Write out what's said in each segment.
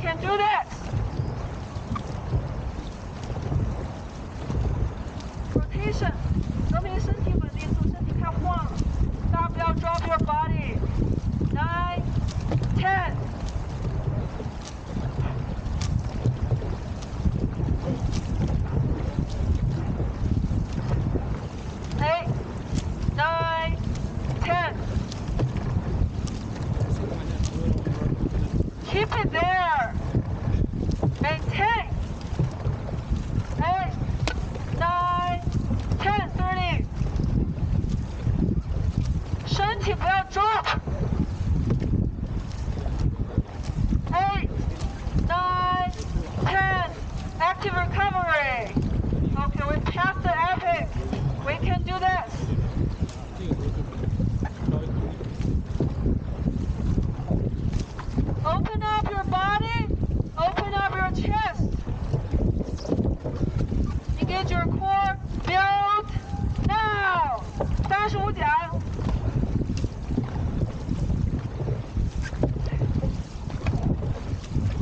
can do this. Rotation， 和平身体稳定住，身体看晃，大家不要 drop your body。9、10。8、9、10. Keep it there. Maintain. 8、9、10、30. 身体不要 drop. 8、9、10. Active recovery. Okay, we passed the epic. We can do this. Open up your body. Open up your chest. Engage your core. Build now. 35讲。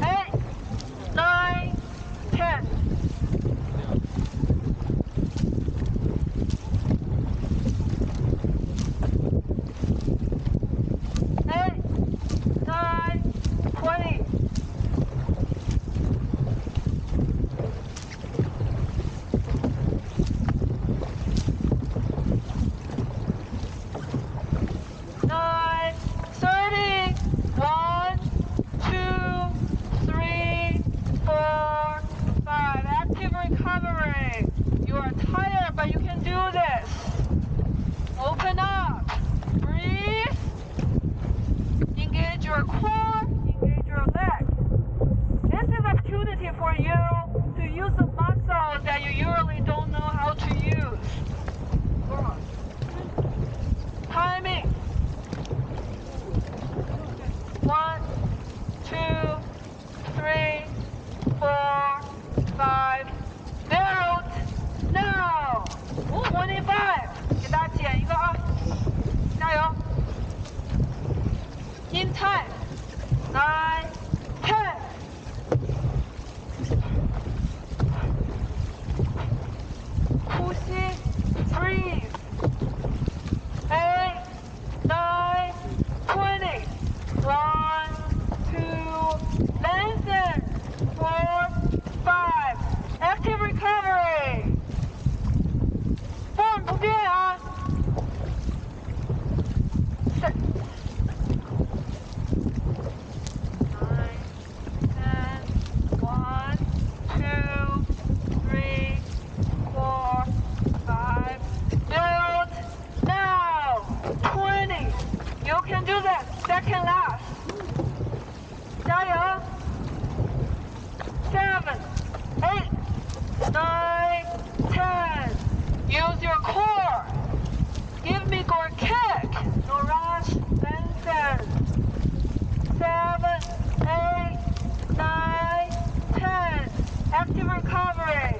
8、9、10. 8、9、20. 9, 30. 1, 2, 3, 4, 5. Active recovery. You are tired, but you can do this. Open up. Breathe. Engage your core. Engage your legs. This is an opportunity for you to use the muscles that you usually don't know how to use. Timing. 1, 2, 3, 4, 5. Build now. 25. 给大家减一个啊，加油。In time. 9, 10. 呼吸 breathe. 8, 9, 20. 1, 2, lengthen. 4, 5. Active recovery. Form 不变啊。9, 10, 1, 2, 3, 4, 5. Build now. 20. You can do that. Second last. 加油。7, 8, 9, 10. Use your core. Give me your kick. No rush. Lengthen. 7, 8, 9, 10. Active recovery.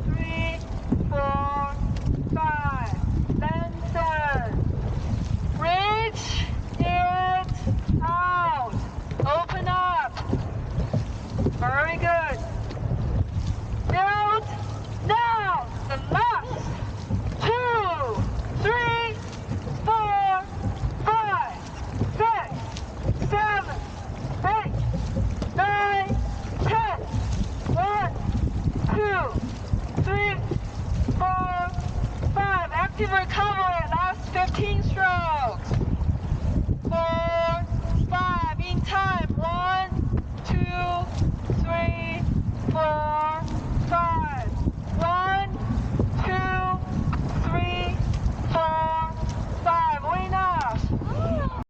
3, 4, 5. Lengthen. Reach it out. Open up. Very good. Build now. The last. 2, 3, 4, 5, 6, 7, 8, 9, 10. 1, 2, 3, 4, 5. Active recovery. Last 15 strokes. 4, 5. In time. 1, 2,